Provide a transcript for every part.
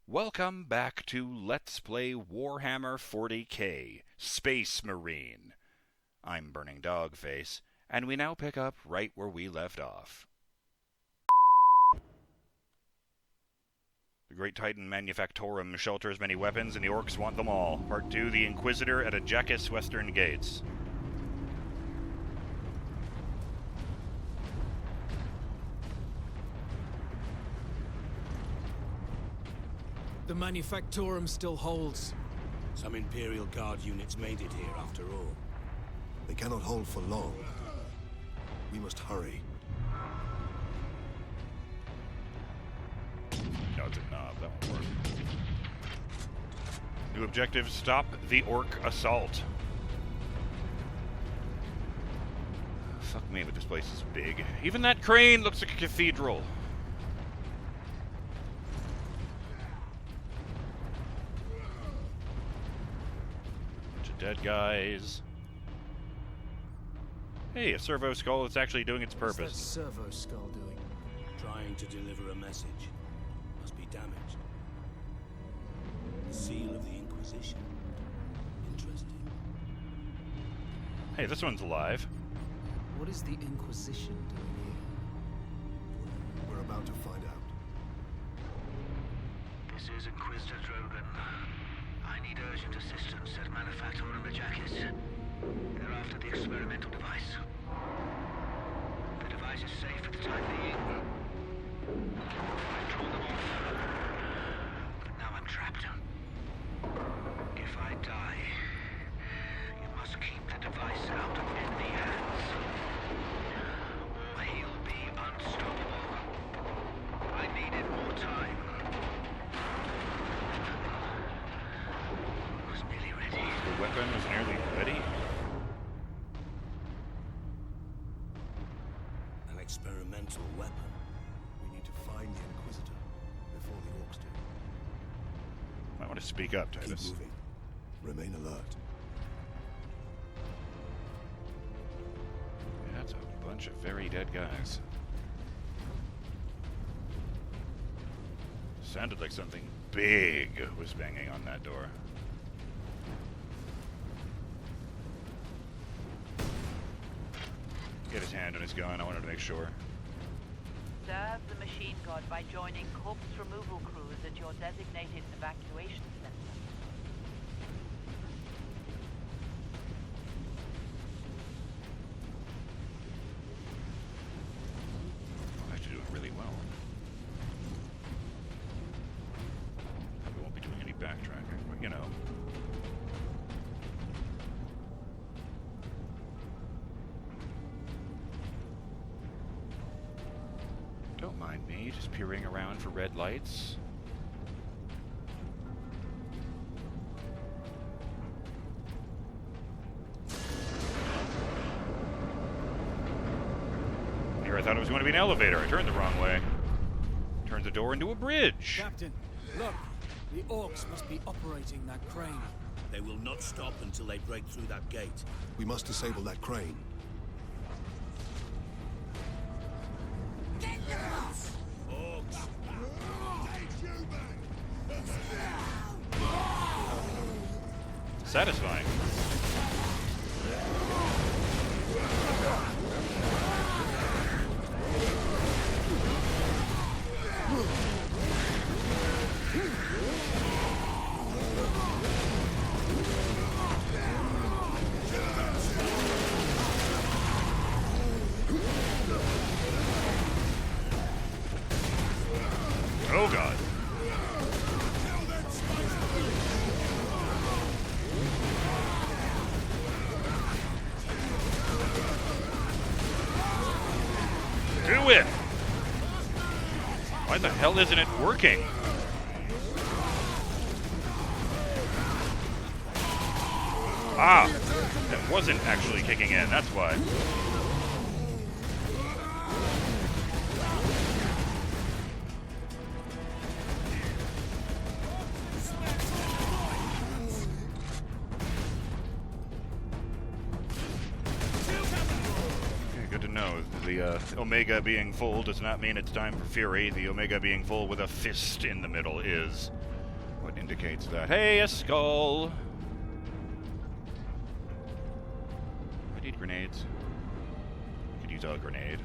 Welcome back to Let's Play Warhammer 40K, Space Marine. I'm BurningDogFace, and we now pick up right where we left off. The Great Titan Manufactorum shelters many weapons, and the orcs want them all. Part 2, the Inquisitor at Ajakis Western Gates. The Manufactorum still holds. Some Imperial Guard units made it here after all. They cannot hold for long. We must hurry. No, it's a knob. That won't work. New objective, stop the orc assault. Fuck me, but this place is big. Even that crane looks like a cathedral. Dead guys. Hey, a servo skull that's actually doing its purpose. What's that servo skull doing? Trying to deliver a message. Must be damaged. The seal of the Inquisition. Interesting. Hey, this one's alive. What is the Inquisition doing here? We're about to find out. This is Inquisitor Drogan. I need urgent assistance at Manufactorum Ajakis. They're after the experimental device. The device is safe for the time being. I've drawn them off. But now I'm trapped. If I die, you must keep the device out of enemy hands. Or he'll be unstoppable. I needed more time. The weapon was nearly ready. An experimental weapon. We need to find the Inquisitor before the orcs do. I want to speak up, Keep Titus. moving. Remain alert. Yeah, that's a bunch of very dead guys. Sounded like something big was banging on that door. Get his hand on his gun. I wanted to make sure. Serve the machine god by joining corpse removal crews at your designated evacuation center. I'm actually doing really well. Probably won't be doing any backtracking, but you know. Don't mind me, just peering around for red lights. Here I thought it was going to be an elevator. I turned the wrong way. Turned the door into a bridge. Captain, look! The orcs must be operating that crane. They will not stop until they break through that gate. We must disable that crane. Orcs! Satisfying. Oh god. Do it! Why the hell isn't it working? Ah! That wasn't actually kicking in, that's why. The Omega being full does not mean it's time for Fury. The Omega being full with a fist in the middle is. What indicates that? Hey, a skull! I need grenades. Could use a grenade.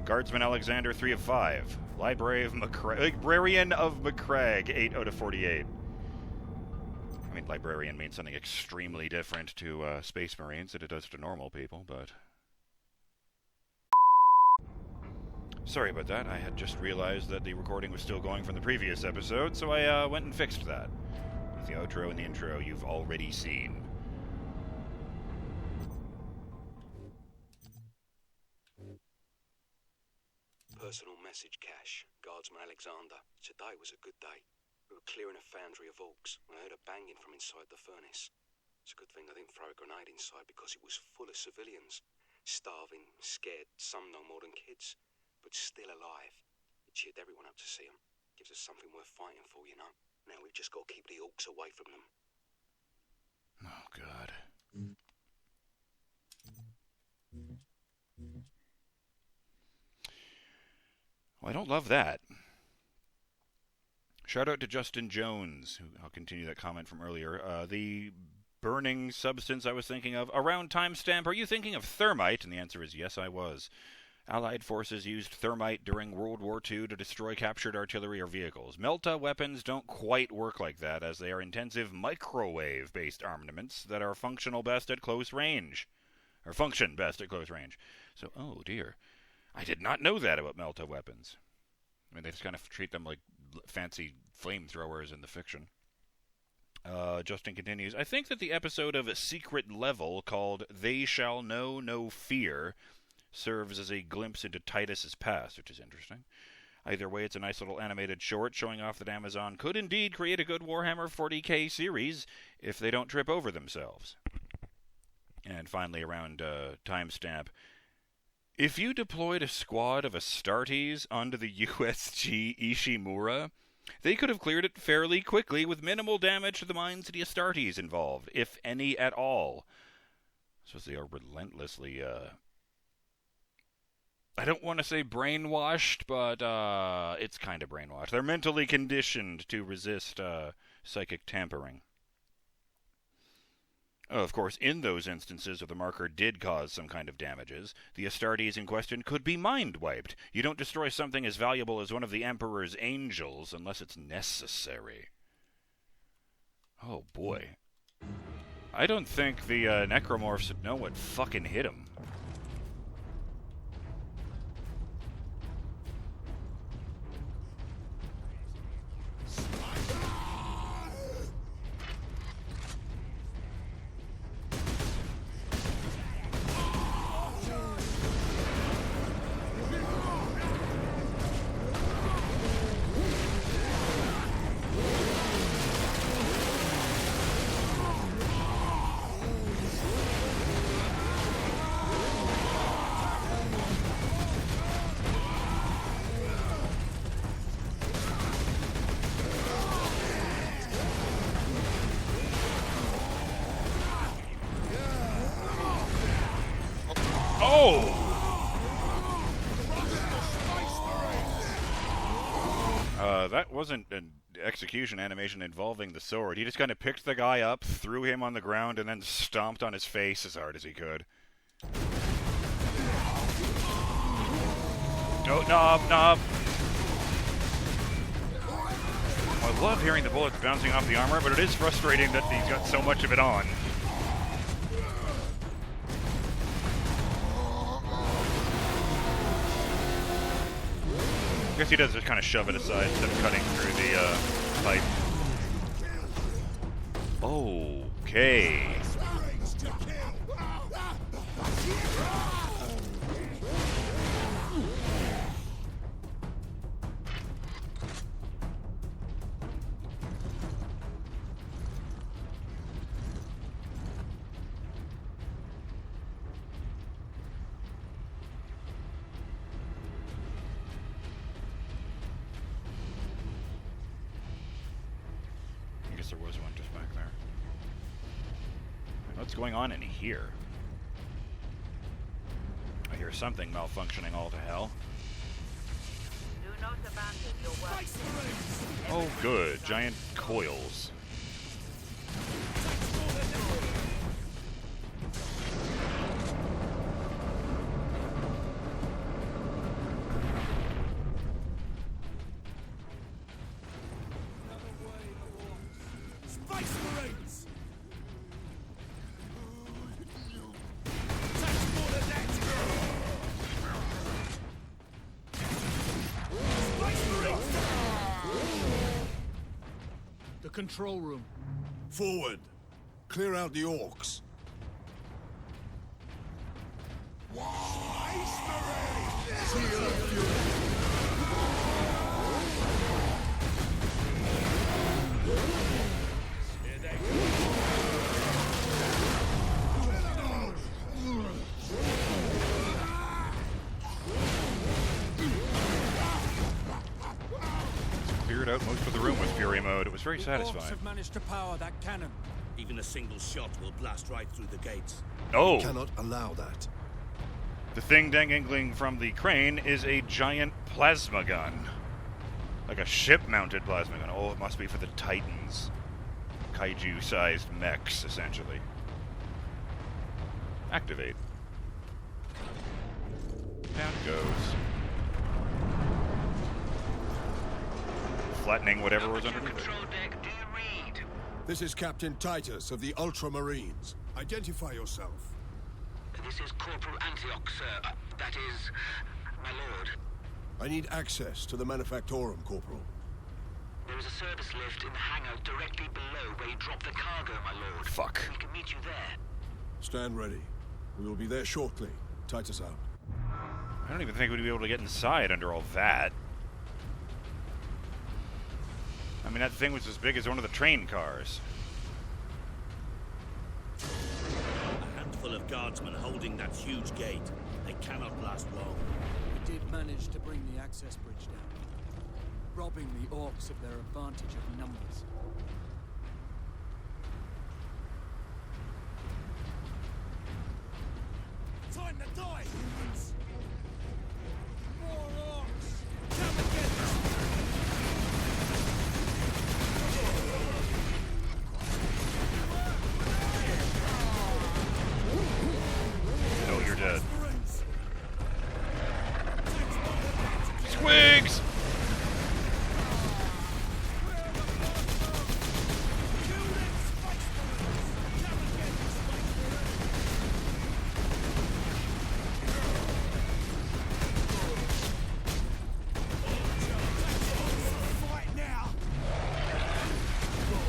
Guardsman Alexander, 3 of 5. Librarian of McCrag, 8 out of 48. I mean, librarian means something extremely different to Space Marines than it does to normal people, but... Sorry about that. I had just realized that the recording was still going from the previous episode, so I went and fixed that. With the outro and the intro you've already seen. Personal message cache. Guardsman Alexander. Today was a good day. We were clearing a foundry of orcs when I heard a banging from inside the furnace. It's a good thing I didn't throw a grenade inside because it was full of civilians. Starving, scared, some no more than kids. But still alive. It cheered everyone up to see them. Gives us something worth fighting for, you know. Now we've just got to keep the orcs away from them. Oh, God. Well, I don't love that. Shout out to Justin Jones, who I'll continue that comment from earlier. The burning substance I was thinking of, around timestamp, are you thinking of thermite? And the answer is yes, I was. Allied forces used thermite during World War II to destroy captured artillery or vehicles. Melta weapons don't quite work like that, as they are intensive microwave-based armaments that are functional best at close range. Or function best at close range. So, oh dear. I did not know that about Melta weapons. I mean, they just kind of treat them like fancy flamethrowers in the fiction. Justin continues, I think that the episode of Secret Level called They Shall Know No Fear serves as a glimpse into Titus's past, which is interesting. Either way, it's a nice little animated short showing off that Amazon could indeed create a good Warhammer 40K series if they don't trip over themselves. And finally, around timestamp, if you deployed a squad of Astartes onto the USG Ishimura, they could have cleared it fairly quickly with minimal damage to the mines of the Astartes involved, if any at all. So they are relentlessly, I don't want to say brainwashed, but it's kind of brainwashed. They're mentally conditioned to resist psychic tampering. Of course, in those instances where the marker did cause some kind of damages, the Astartes in question could be mind-wiped. You don't destroy something as valuable as one of the Emperor's angels unless it's necessary. Oh boy. I don't think the necromorphs would know what fucking hit him. That wasn't an execution animation involving the sword. He just kind of picked the guy up, threw him on the ground, and then stomped on his face as hard as he could. Oh, knob! I love hearing the bullets bouncing off the armor, but it is frustrating that he's got so much of it on. I guess he does just kind of shove it aside instead of cutting through the pipe. Okay. There was one just back there. What's going on in here? I hear something malfunctioning all to hell. Do not abandon your work. Oh, good. Giant coils. Space Marines! The control room. Forward! Clear out the orcs. Cleared out most of the room with Fury mode. It was very The orcs satisfying. have managed to power that cannon. Even a single shot will blast right through the gates. Oh! Cannot allow that. The thing dangling from the crane is a giant plasma gun. Like a ship-mounted plasma gun. Oh, it must be for the Titans. Kaiju-sized mechs, essentially. Activate. Down it goes. Flattening whatever was underneath it. Control deck, do you read? This is Captain Titus of the Ultramarines. Identify yourself. This is Corporal Antioch, sir. That is, my lord. I need access to the Manufactorum, Corporal. There is a service lift in the hangar directly below where you drop the cargo, my lord. Fuck. We can meet you there. Stand ready. We will be there shortly. Titus out. I don't even think we'd be able to get inside under all that. I mean, that thing was as big as one of the train cars. A handful of guardsmen holding that huge gate. They cannot last long. We did manage to bring the access bridge down, robbing the orcs of their advantage of numbers. Time to die, humans! More orcs! Come and get us! No, you're dead. Squigs!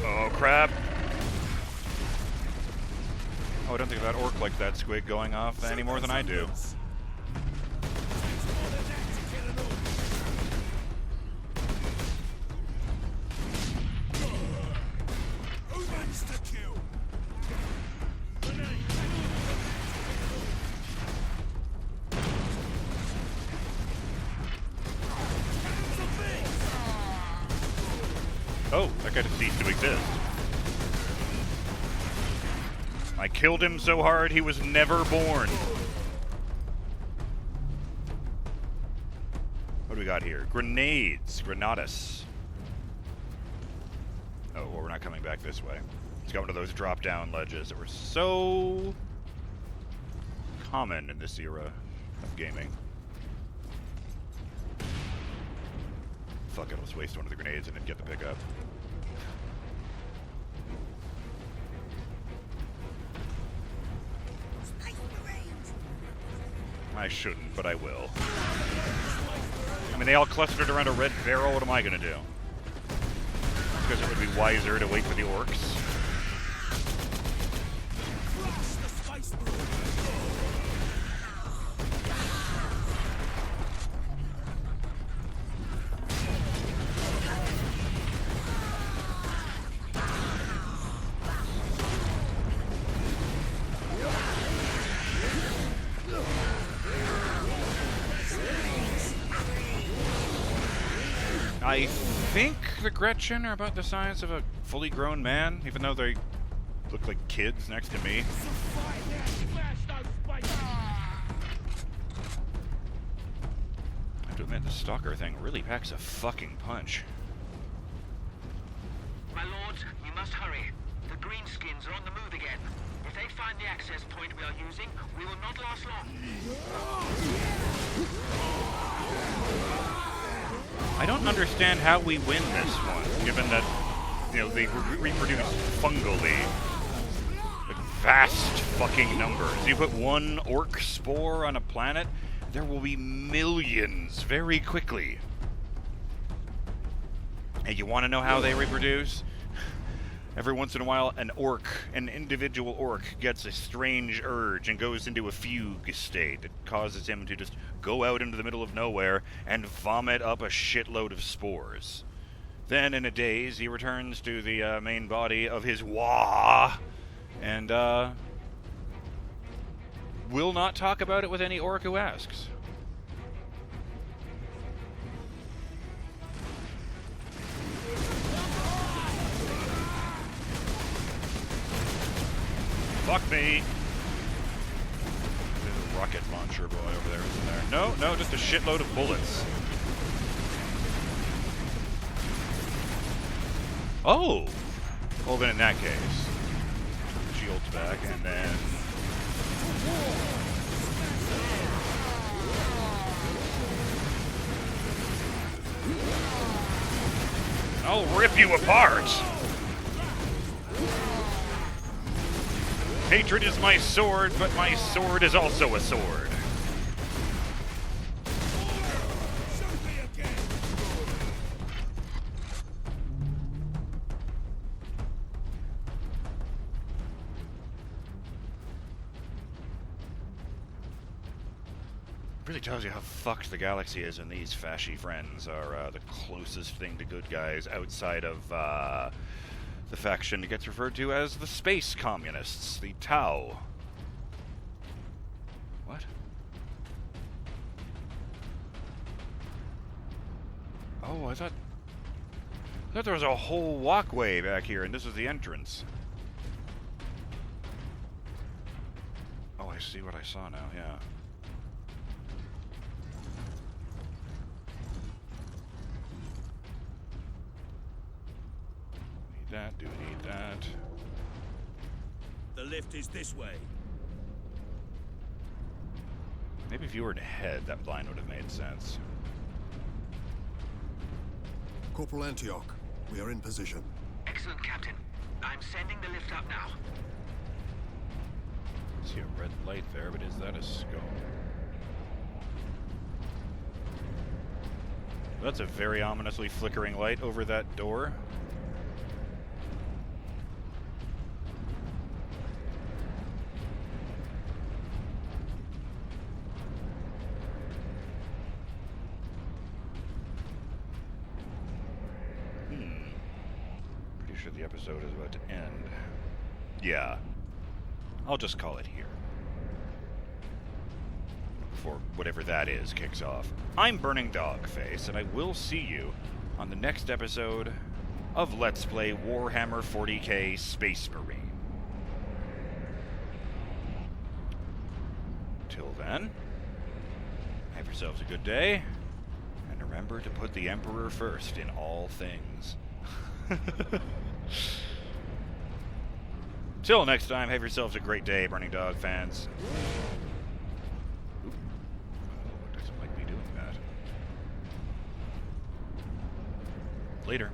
Oh, crap. Oh, I don't think of that orc like that squig going off any more than I do. Oh, that guy just ceased to exist. I killed him so hard he was never born. What do we got here? Grenades. Granadas. Oh, well, we're not coming back this way. It's got one of those drop-down ledges that were so common in this era of gaming. Fuck it, let's waste one of the grenades and then get the pickup. I shouldn't, but I will. I mean, they all clustered around a red barrel. What am I gonna do? Because it would be wiser to wait for the orcs. I think the Gretchen are about the size of a fully grown man, even though they look like kids next to me. I have to admit, the stalker thing really packs a fucking punch. My lords, you must hurry. The Greenskins are on the move again. If they find the access point we are using, we will not last long. I don't understand how we win this one, given that, you know, they reproduce fungally. Like, vast fucking numbers. You put one orc spore on a planet, there will be millions very quickly. And you want to know how they reproduce? Every once in a while, an individual orc, gets a strange urge and goes into a fugue state. It causes him to just go out into the middle of nowhere and vomit up a shitload of spores. Then, in a daze, he returns to the main body of his Wah, and will not talk about it with any orc who asks. Fuck me! There's a rocket launcher boy over there, isn't there? No, just a shitload of bullets. Oh! Well, then in that case, shields back, and then... I'll rip you apart! Hatred is my sword, but my sword is also a sword. Really tells you how fucked the galaxy is, and these fashy friends are the closest thing to good guys outside of the faction that gets referred to as the Space Communists, the Tau. What? Oh, I thought there was a whole walkway back here, and this is the entrance. Oh, I see what I saw now, yeah. Do need that. The lift is this way. Maybe if you were to head, that line would have made sense. Corporal Antioch, we are in position. Excellent, Captain. I'm sending the lift up now. I see a red light there, but is that a skull? That's a very ominously flickering light over that door. The episode is about to end. Yeah. I'll just call it here. Before whatever that is kicks off. I'm BurningDogFace, and I will see you on the next episode of Let's Play Warhammer 40K Space Marine. Till then, have yourselves a good day, and remember to put the Emperor first in all things. Till next time, have yourselves a great day, Burning Dog fans. Oop. Oh, it doesn't like me doing that. Later.